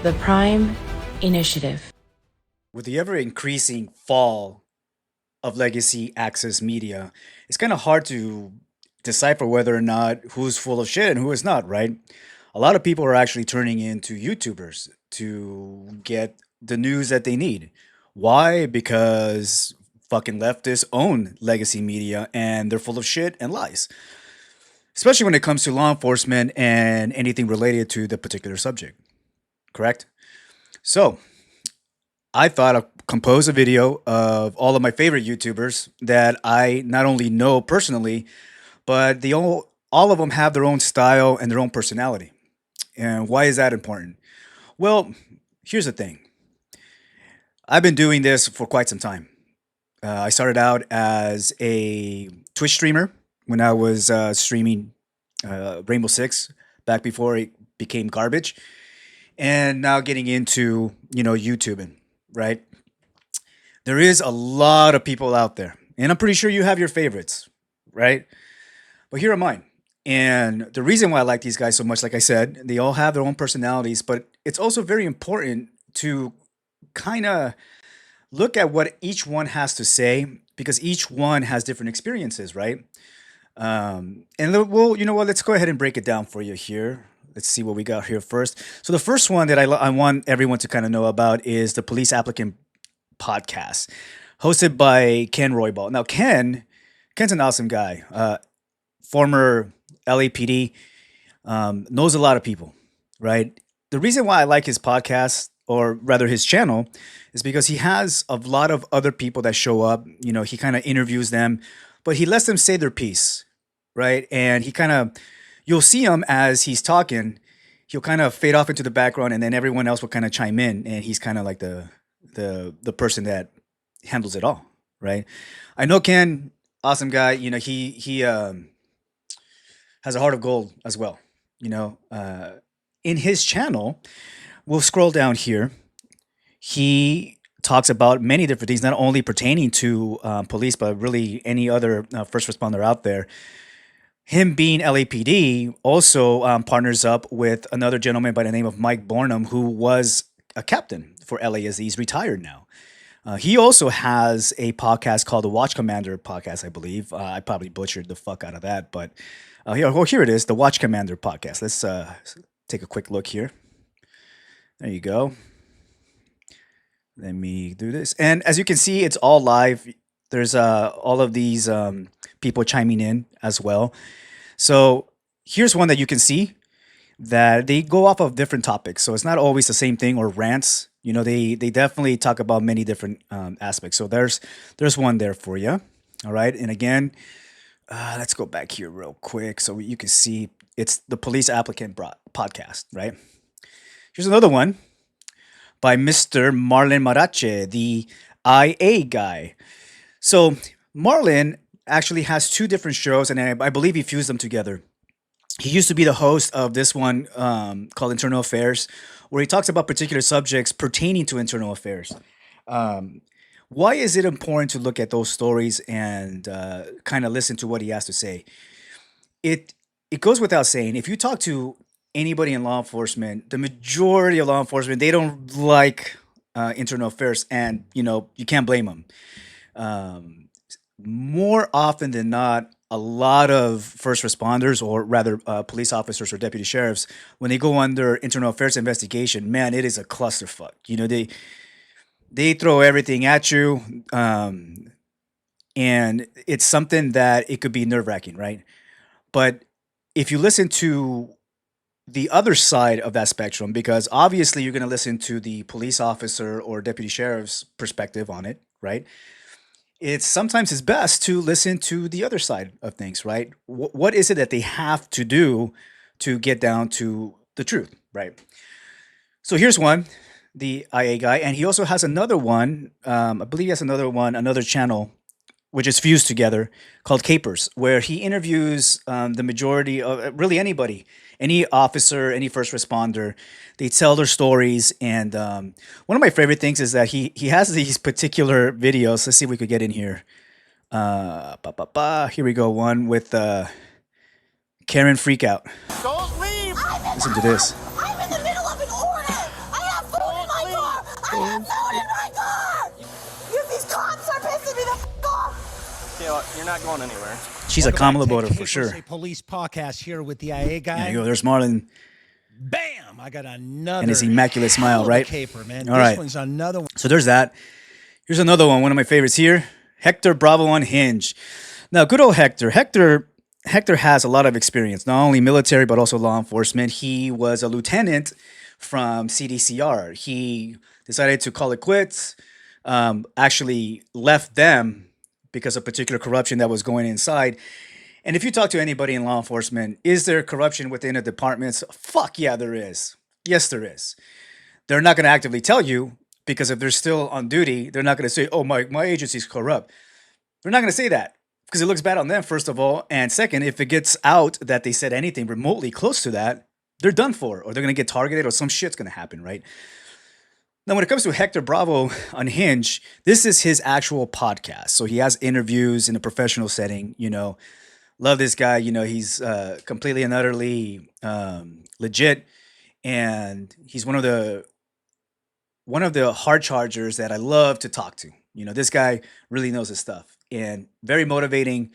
The Prime Initiative. With the ever increasing fall of legacy access media, it's kind of hard to decipher whether or not who's full of shit and who is not, right? A lot of people are actually turning into YouTubers to get the news that they need. Why? Because fucking leftists own legacy media and they're full of shit and lies, especially when it comes to law enforcement and anything related to the particular subject, correct? So, I thought I'd compose a video of all of my favorite YouTubers that I not only know personally, but all of them have their own style and their own personality. And why is that important? Well, here's the thing. I've been doing this for quite some time. I started out as a Twitch streamer when I was streaming Rainbow Six back before it became garbage, and now getting into YouTubing, right? There is a lot of people out there, and I'm pretty sure you have your favorites, right? But here are mine. And the reason why I like these guys so much, like I said, they all have their own personalities, but it's also very important to kind of look at what each one has to say because each one has different experiences, right? Well, you know what? Let's go ahead and break it down for you here. Let's see what we got here first. So the first one that I want everyone to kind of know about is the Police Applicant Podcast, hosted by Ken Roybal. Now, Ken's an awesome guy. Former LAPD, knows a lot of people, right? The reason why I like his podcast, or rather his channel, is because he has a lot of other people that show up. He kind of interviews them, but he lets them say their piece, right? And you'll see him as he's talking, he'll kind of fade off into the background, and then everyone else will kind of chime in, and he's kind of like the person that handles it all, right? I know Ken, awesome guy. He has a heart of gold as well. In his channel, we'll scroll down here. He talks about many different things, not only pertaining to police, but really any other first responder out there. Him being LAPD also partners up with another gentleman by the name of Mike Bornham, who was a captain for LASD. He's retired now. He also has a podcast called the Watch Commander Podcast, I believe. I probably butchered the fuck out of that, but here it is, the Watch Commander Podcast. Let's take a quick look here. There you go. Let me do this. And as you can see, it's all live. There's all of these people chiming in as well. So here's one that you can see that they go off of different topics. So it's not always the same thing or rants. They definitely talk about many different aspects. So there's one there for you. All right. And again, let's go back here real quick so you can see it's the Police Applicant Podcast, right? Here's another one by Mr. Marlon Marache, the IA guy. So Marlon actually has two different shows, and I believe he fused them together. He used to be the host of this one called Internal Affairs, where he talks about particular subjects pertaining to internal affairs. Why is it important to look at those stories and kind of listen to what he has to say? It goes without saying, if you talk to anybody in law enforcement, the majority of law enforcement, they don't like internal affairs, and you can't blame them. More often than not, a lot of first responders, or rather police officers or deputy sheriffs, when they go under internal affairs investigation, man, it is a clusterfuck. They throw everything at you, and it's something that it could be nerve wracking, right? But if you listen to the other side of that spectrum, because obviously you're going to listen to the police officer or deputy sheriff's perspective on it, right? It's best to listen to the other side of things, right? What is it that they have to do to get down to the truth, right? So here's one, the IA guy, and he also has another one. I believe he has another channel, which is fused together, called Capers, where he interviews the majority of really anybody, any officer, any first responder. They tell their stories, and one of my favorite things is that he has these particular videos. Let's see if we could get in here. Here we go. One with Karen Freakout. Don't leave! Listen to this. I'm in the middle of an order! I have have someone in my car! Because these cops are pissing me the f off! You know, you're not going anywhere. She's a Kamala voter for sure. Police podcast here with the IA guy. Yeah, there's Marlon. Bam! I got another. And his immaculate smile, right? Caper, man. All this right. one's another one. So there's that. Here's another one of my favorites here. Hector Bravo Unhinged. Now, good old Hector. Hector has a lot of experience, not only military, but also law enforcement. He was a lieutenant from CDCR. He decided to call it quits, actually left them because of particular corruption that was going inside. And if you talk to anybody in law enforcement, is there corruption within the departments? Fuck yeah, there is. Yes, there is. They're not going to actively tell you because if they're still on duty, they're not going to say, oh, my agency's corrupt. They're not going to say that because it looks bad on them, first of all. And second, if it gets out that they said anything remotely close to that, they're done for, or they're going to get targeted, or some shit's going to happen, right? Now, when it comes to Hector Bravo Unhinged, this is his actual podcast. So he has interviews in a professional setting, Love this guy. He's completely and utterly legit. And he's one of the hard chargers that I love to talk to. This guy really knows his stuff and very motivating.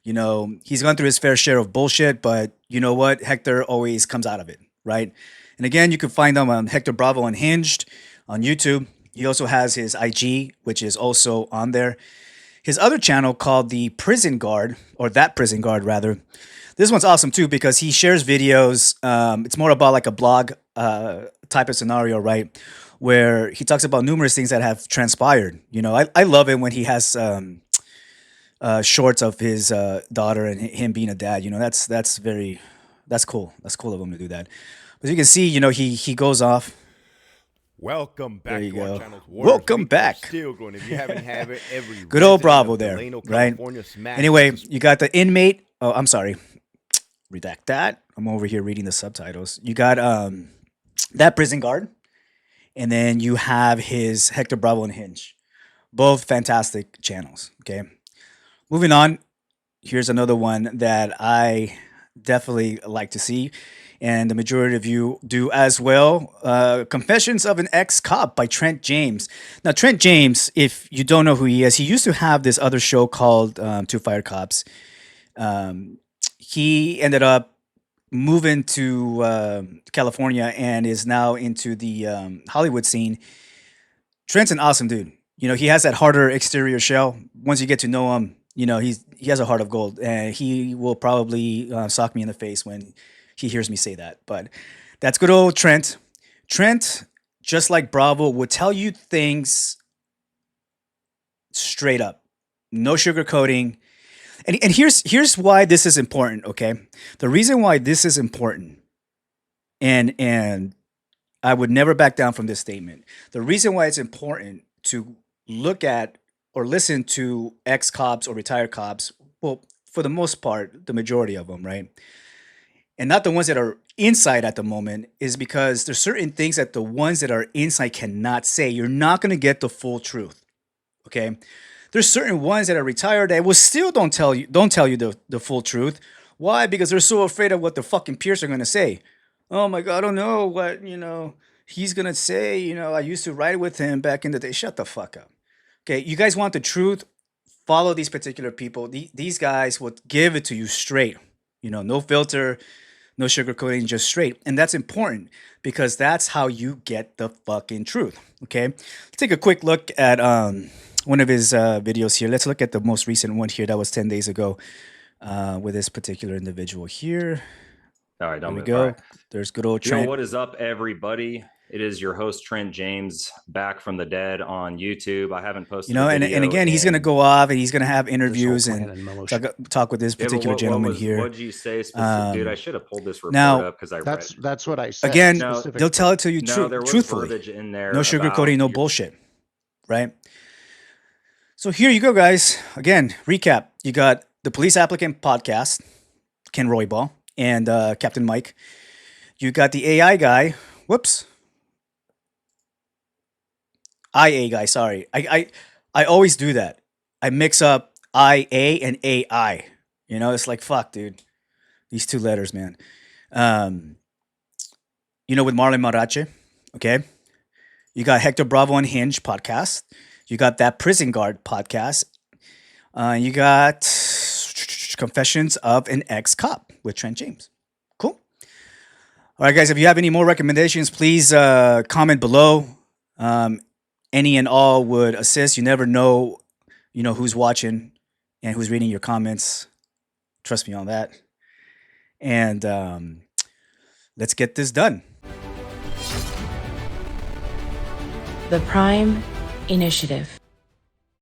He's gone through his fair share of bullshit, but you know what? Hector always comes out of it, right? And again, you can find him on Hector Bravo Unhinged on YouTube. He also has his IG, which is also on there. His other channel called The Prison Guard, or That Prison Guard, rather. This one's awesome, too, because he shares videos. It's more about like a blog type of scenario, right? Where he talks about numerous things that have transpired. I love it when he has shorts of his daughter and him being a dad. That's cool. That's cool of him to do that. But you can see, he goes off. Welcome back to our channel. Welcome back. Still going. If you haven't had it, every good old Bravo there, Delano, right? Smash anyway, you got the inmate. Oh, I'm sorry. Redact that. I'm over here reading the subtitles. You got That Prison Guard, and then you have his Hector Bravo Unhinged. Both fantastic channels. Okay. Moving on. Here's another one that I definitely like to see, and the majority of you do as well. Confessions of an Ex-Cop by Trent James. Now, Trent James, if you don't know who he is, he used to have this other show called Two Fired Cops. He ended up moving to California and is now into the Hollywood scene. Trent's an awesome dude. He has that harder exterior shell. Once you get to know him, he has a heart of gold, and he will probably sock me in the face when he hears me say that. But that's good old Trent. Trent, just like Bravo, would tell you things straight up. No sugarcoating. And here's why this is important, okay? The reason why this is important, and I would never back down from this statement. The reason why it's important to look at or listen to ex-cops or retired cops, well, for the most part, the majority of them, right? And not the ones that are inside at the moment, is because there's certain things that the ones that are inside cannot say. You're not going to get the full truth, okay? There's certain ones that are retired that will still don't tell you the full truth. Why? Because they're so afraid of what the fucking peers are going to say. Oh my God, I don't know what, he's going to say. I used to ride with him back in the day. Shut the fuck up. Okay, you guys want the truth? Follow these particular people. These guys will give it to you straight. No filter, no sugarcoating, just straight. And that's important because that's how you get the fucking truth. Okay, let's take a quick look at one of his videos here. Let's look at the most recent one here. That was 10 days ago with this particular individual here. All right, there we go. There's good old Trent. What is up, everybody? It is your host, Trent James, back from the dead on YouTube. I haven't posted and again, he's going to go off and he's going to have interviews and talk with this particular gentleman here. What did you say specifically? Dude, I should have pulled this report up because that's what I said. Again, they'll tell it to you truthfully. In there no sugarcoating, no bullshit, right? So here you go, guys. Again, recap. You got the Police Applicant Podcast, Ken Roybal, and Captain Mike. You got the AI guy. Whoops. IA guy, sorry. I always do that. I mix up IA and AI. It's like, fuck, dude. These two letters, man. With Marlon Marache, okay? You got Hector Bravo Unhinged podcast. You got That Prison Guard podcast. You got Confessions of an Ex-Cop with Trent James. Cool. All right, guys, if you have any more recommendations, please comment below. Any and all would assist. You never know, who's watching and who's reading your comments. Trust me on that. And let's get this done. The Prime Initiative.